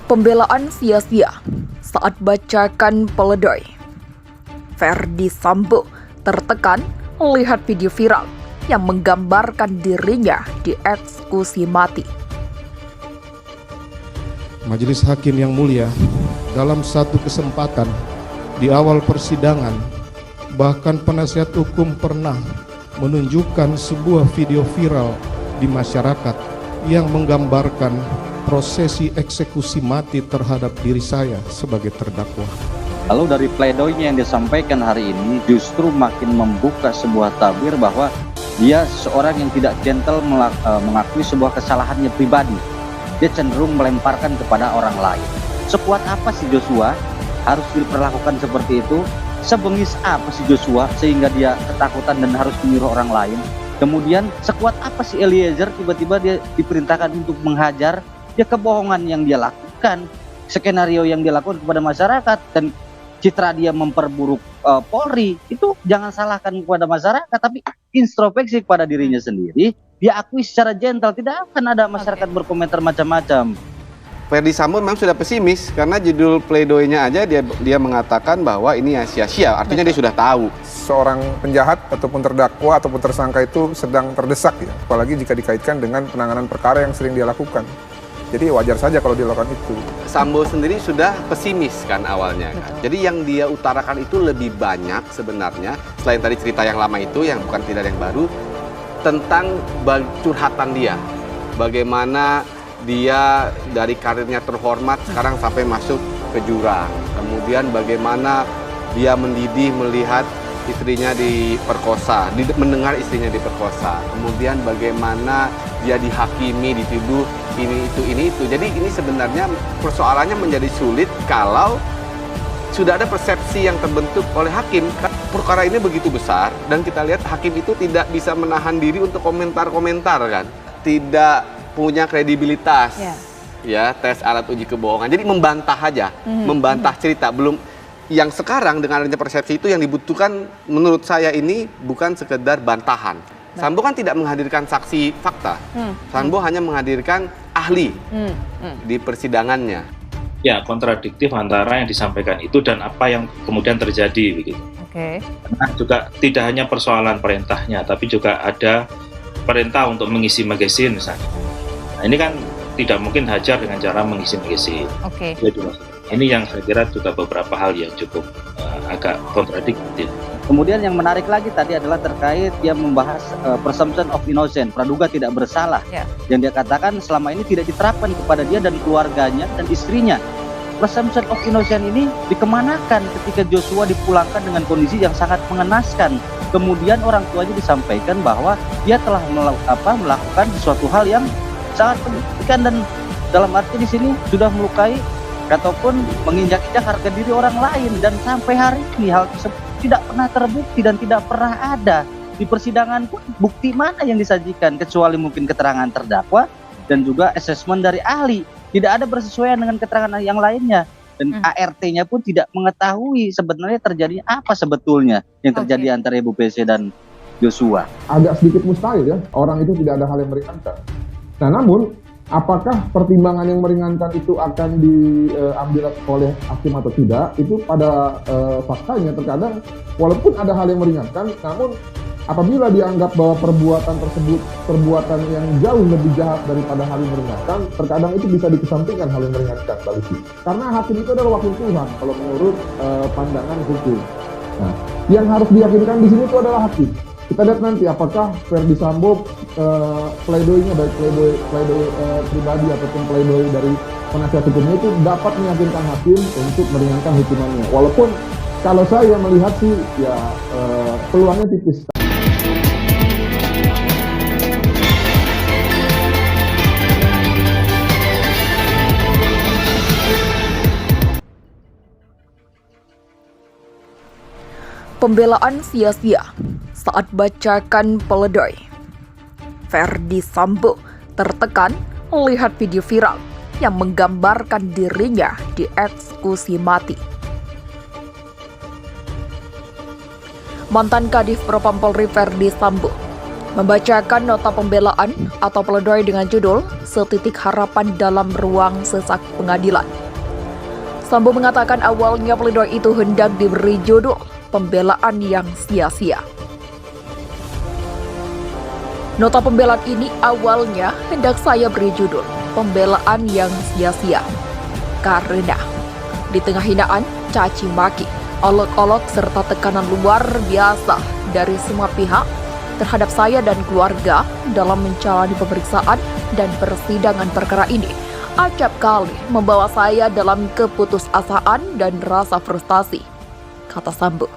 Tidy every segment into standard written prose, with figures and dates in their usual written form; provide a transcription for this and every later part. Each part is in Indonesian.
Pembelaan sia-sia saat bacakan pledoi. Verdi Sambo tertekan melihat video viral yang menggambarkan dirinya dieksekusi mati. Majelis Hakim yang mulia, dalam satu kesempatan di awal persidangan, bahkan penasihat hukum pernah menunjukkan sebuah video viral di masyarakat yang menggambarkan prosesi eksekusi mati terhadap diri saya sebagai terdakwa. Lalu dari pledoinya yang disampaikan hari ini justru makin membuka sebuah tabir bahwa dia seorang yang tidak gentle mengakui sebuah kesalahannya pribadi. Dia cenderung melemparkan kepada orang lain. Sekuat apa sih Joshua harus diperlakukan seperti itu? Sebengis apa sih Joshua sehingga dia ketakutan dan harus menyuruh orang lain? Kemudian sekuat apa sih Eliezer tiba-tiba dia diperintahkan untuk menghajar? Ya kebohongan yang dia lakukan, skenario yang dia lakukan kepada masyarakat, dan citra dia memperburuk Polri, itu jangan salahkan kepada masyarakat, tapi introspeksi kepada dirinya sendiri. Dia akui secara gentle, tidak akan ada masyarakat berkomentar macam-macam. Verdi Sambo memang sudah pesimis karena judul pledoinya aja dia mengatakan bahwa ini ya sia-sia, artinya dia sudah tahu. Seorang penjahat ataupun terdakwa ataupun tersangka itu sedang terdesak ya, apalagi jika dikaitkan dengan penanganan perkara yang sering dia lakukan. Jadi wajar saja kalau dia lakukan itu. Sambo sendiri sudah pesimis kan awalnya kan. Jadi yang dia utarakan itu lebih banyak sebenarnya, selain tadi cerita yang lama itu yang bukan tidak yang baru, tentang curhatan dia. Bagaimana dia dari karirnya terhormat sekarang sampai masuk ke jurang. Kemudian bagaimana dia mendidih melihat istrinya diperkosa, mendengar istrinya diperkosa. Kemudian bagaimana dia dihakimi, dituduh ini itu. Jadi ini sebenarnya persoalannya menjadi sulit kalau sudah ada persepsi yang terbentuk oleh hakim. Perkara ini begitu besar dan kita lihat hakim itu tidak bisa menahan diri untuk komentar-komentar kan. Tidak punya kredibilitas. Ya, tes alat uji kebohongan. Jadi membantah aja, membantah cerita. Belum yang sekarang dengan adanya persepsi itu yang dibutuhkan menurut saya ini bukan sekedar bantahan. Sambo kan tidak menghadirkan saksi fakta. Sambo hanya menghadirkan ahli di persidangannya. Ya, kontradiktif antara yang disampaikan itu dan apa yang kemudian terjadi begitu. Karena juga tidak hanya persoalan perintahnya, tapi juga ada perintah untuk mengisi magazine misalnya. Nah, ini kan tidak mungkin hajar dengan cara mengisi magazine. Ini yang saya kira juga beberapa hal yang cukup agak kontradiktif. Kemudian yang menarik lagi tadi adalah terkait dia membahas presumption of innocence, praduga tidak bersalah. Yang dia katakan selama ini tidak diterapkan kepada dia dan keluarganya dan istrinya. Presumption of innocence ini dikemanakan ketika Joshua dipulangkan dengan kondisi yang sangat mengenaskan. Kemudian orang tuanya disampaikan bahwa dia telah melakukan sesuatu hal yang sangat menyedihkan dan dalam arti di sini sudah melukai ataupun menginjak-injak harga diri orang lain, dan sampai hari ini hal tersebut tidak pernah terbukti dan tidak pernah ada di persidangan pun. Bukti mana yang disajikan kecuali mungkin keterangan terdakwa dan juga asesmen dari ahli, tidak ada bersesuaian dengan keterangan yang lainnya, dan ART-nya pun tidak mengetahui sebenarnya terjadi apa sebetulnya yang terjadi antara Ibu PC dan Joshua. Agak sedikit mustahil ya orang itu tidak ada hal yang meringankan. Nah namun apakah pertimbangan yang meringankan itu akan diambil oleh hakim atau tidak, itu pada faktanya terkadang walaupun ada hal yang meringankan, namun apabila dianggap bahwa perbuatan tersebut perbuatan yang jauh lebih jahat daripada hal yang meringankan, terkadang itu bisa dikesampingkan hal yang meringankan, Mbak Lucy. Karena hakim itu adalah wakil Tuhan kalau menurut pandangan hukum. Nah, yang harus diyakinkan di sini itu adalah hakim. Kita lihat nanti apakah Verdi Sambo pledoinya, baik pledoi pribadi ataupun pledoi dari penasihat hukumnya itu dapat meyakinkan hakim untuk meringankan hukumannya. Walaupun kalau saya melihat sih ya peluangnya tipis. Pembelaan sia-sia saat bacakan pledoi. Verdi Sambo tertekan melihat video viral yang menggambarkan dirinya dieksekusi mati. Mantan Kadif Propam Polri Verdi Sambo membacakan nota pembelaan atau pledoi dengan judul "Setitik Harapan dalam Ruang Sesak Pengadilan". Sambo mengatakan awalnya pledoi itu hendak diberi judul "Pembelaan yang Sia-sia". Nota pembelaan ini awalnya hendak saya beri judul "Pembelaan yang Sia-sia" karena di tengah hinaan, caci maki, olok-olok serta tekanan luar biasa dari semua pihak terhadap saya dan keluarga dalam menjalani pemeriksaan dan persidangan perkara ini, acap kali membawa saya dalam keputusasaan dan rasa frustasi, kata Sambo.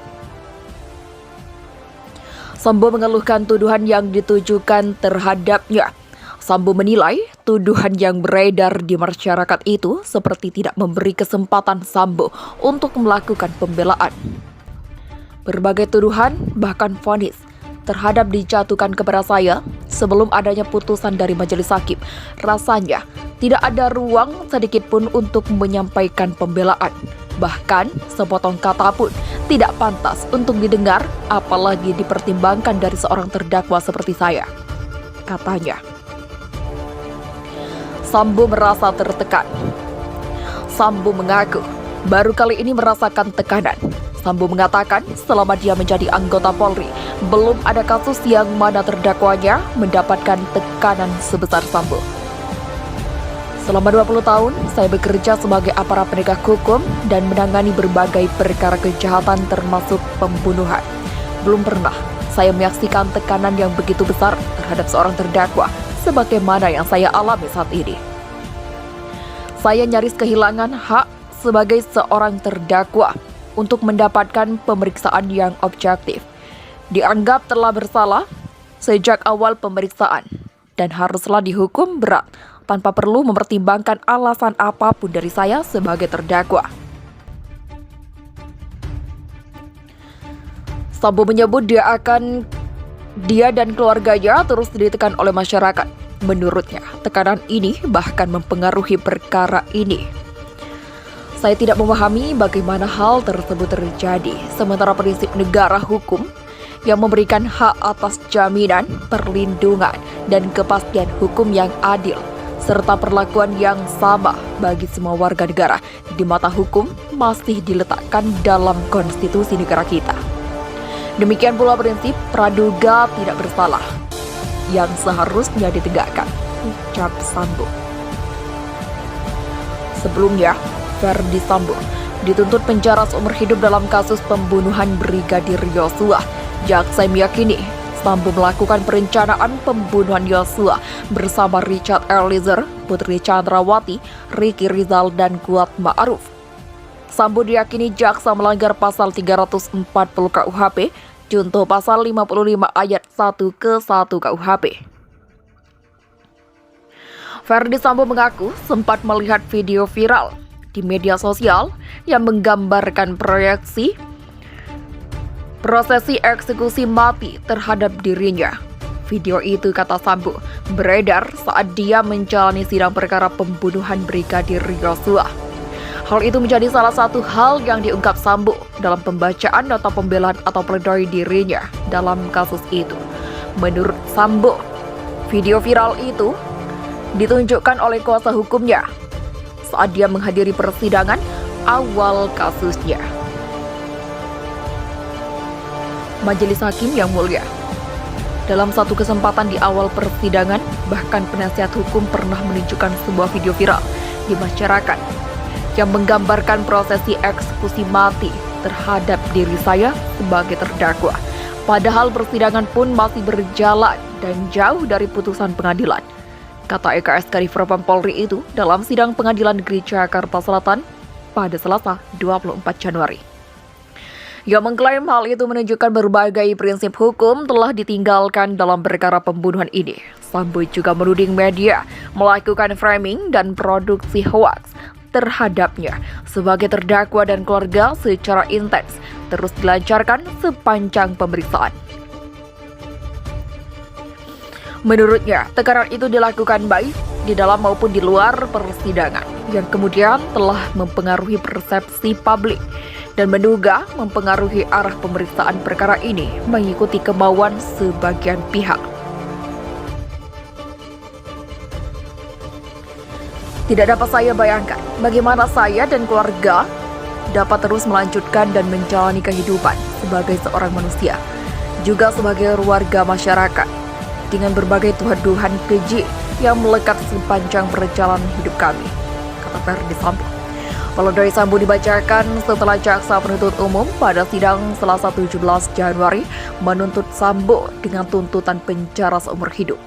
Sambo mengeluhkan tuduhan yang ditujukan terhadapnya. Sambo menilai tuduhan yang beredar di masyarakat itu seperti tidak memberi kesempatan Sambo untuk melakukan pembelaan. Berbagai tuduhan, bahkan vonis, terhadap dijatuhkan kepada saya sebelum adanya putusan dari majelis hakim. Rasanya tidak ada ruang sedikit pun untuk menyampaikan pembelaan. Bahkan sepotong kata pun tidak pantas untuk didengar, apalagi dipertimbangkan dari seorang terdakwa seperti saya, katanya. Sambo merasa tertekan. Sambo mengaku baru kali ini merasakan tekanan. Sambo mengatakan selama dia menjadi anggota Polri, belum ada kasus yang mana terdakwanya mendapatkan tekanan sebesar Sambo. Selama 20 tahun, saya bekerja sebagai aparat penegak hukum dan menangani berbagai perkara kejahatan termasuk pembunuhan. Belum pernah saya menyaksikan tekanan yang begitu besar terhadap seorang terdakwa sebagaimana yang saya alami saat ini. Saya nyaris kehilangan hak sebagai seorang terdakwa untuk mendapatkan pemeriksaan yang objektif. Dianggap telah bersalah sejak awal pemeriksaan dan haruslah dihukum berat tanpa perlu mempertimbangkan alasan apapun dari saya sebagai terdakwa. Sambo menyebut dia dan keluarganya terus ditekan oleh masyarakat. Menurutnya, tekanan ini bahkan mempengaruhi perkara ini. Saya tidak memahami bagaimana hal tersebut terjadi, sementara prinsip negara hukum yang memberikan hak atas jaminan, perlindungan, dan kepastian hukum yang adil, serta perlakuan yang sama bagi semua warga negara di mata hukum masih diletakkan dalam konstitusi negara kita. Demikian pula prinsip praduga tidak bersalah yang seharusnya ditegakkan, ucap Sambo. Sebelumnya, Ferdi Sambo dituntut penjara seumur hidup dalam kasus pembunuhan Brigadir Yosua. Jaksa meyakini Sambo melakukan perencanaan pembunuhan Yosua bersama Richard Eliezer, Putri Chandrawati, Ricky Rizal, dan Kuat Ma'ruf. Sambo diyakini jaksa melanggar pasal 340 KUHP, junto pasal 55 ayat 1 ke 1 KUHP. Ferdi Sambo mengaku sempat melihat video viral di media sosial yang menggambarkan prosesi eksekusi mati terhadap dirinya. Video itu, kata Sambo, beredar saat dia menjalani sidang perkara pembunuhan Brigadir Yosua. Hal itu menjadi salah satu hal yang diungkap Sambo dalam pembacaan nota pembelaan atau pledoi dirinya dalam kasus itu. Menurut Sambo, video viral itu ditunjukkan oleh kuasa hukumnya saat dia menghadiri persidangan awal kasusnya. Majelis Hakim yang mulia, dalam satu kesempatan di awal persidangan, bahkan penasihat hukum pernah menunjukkan sebuah video viral di masyarakat yang menggambarkan prosesi eksekusi mati terhadap diri saya sebagai terdakwa. Padahal persidangan pun masih berjalan dan jauh dari putusan pengadilan, kata EKS Kadif Propam Polri itu dalam sidang Pengadilan Negeri Jakarta Selatan pada Selasa 24 Januari. Ia mengklaim hal itu menunjukkan berbagai prinsip hukum telah ditinggalkan dalam perkara pembunuhan ini. Sambo juga menuding media melakukan framing dan produksi hoaks terhadapnya sebagai terdakwa dan keluarga secara intens terus dilancarkan sepanjang pemeriksaan. Menurutnya, tekanan itu dilakukan baik di dalam maupun di luar persidangan yang kemudian telah mempengaruhi persepsi publik dan menduga mempengaruhi arah pemeriksaan perkara ini mengikuti kemauan sebagian pihak. Tidak dapat saya bayangkan bagaimana saya dan keluarga dapat terus melanjutkan dan menjalani kehidupan sebagai seorang manusia, juga sebagai warga masyarakat, dengan berbagai tuduhan keji yang melekat sepanjang perjalanan hidup kami, kata Ferdi Sambo. Pledoi Sambo dibacakan setelah jaksa penuntut umum pada sidang Selasa 17 Januari menuntut Sambo dengan tuntutan penjara seumur hidup.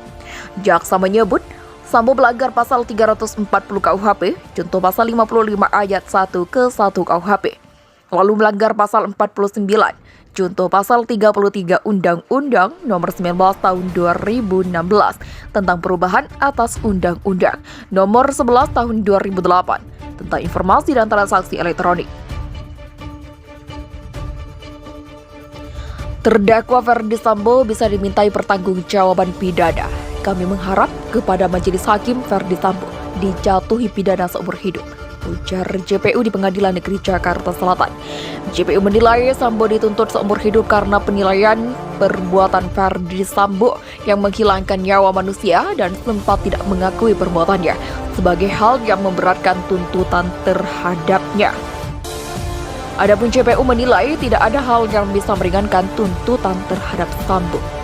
Jaksa menyebut Sambo melanggar pasal 340 KUHP, junto pasal 55 ayat 1 ke 1 KUHP, lalu melanggar pasal 49, junto pasal 33 Undang-Undang Nomor 19 Tahun 2016 tentang perubahan atas Undang-Undang Nomor 11 Tahun 2008 tentang informasi dan transaksi elektronik. Terdakwa Ferdi Sambo bisa dimintai pertanggungjawaban pidana. Kami mengharap kepada Majelis Hakim Ferdi Sambo dijatuhi pidana seumur hidup, ujar JPU di Pengadilan Negeri Jakarta Selatan. JPU menilai Sambo dituntut seumur hidup karena penilaian perbuatan Ferdi Sambo yang menghilangkan nyawa manusia dan sempat tidak mengakui perbuatannya sebagai hal yang memberatkan tuntutan terhadapnya. Adapun JPU menilai tidak ada hal yang bisa meringankan tuntutan terhadap Sambo.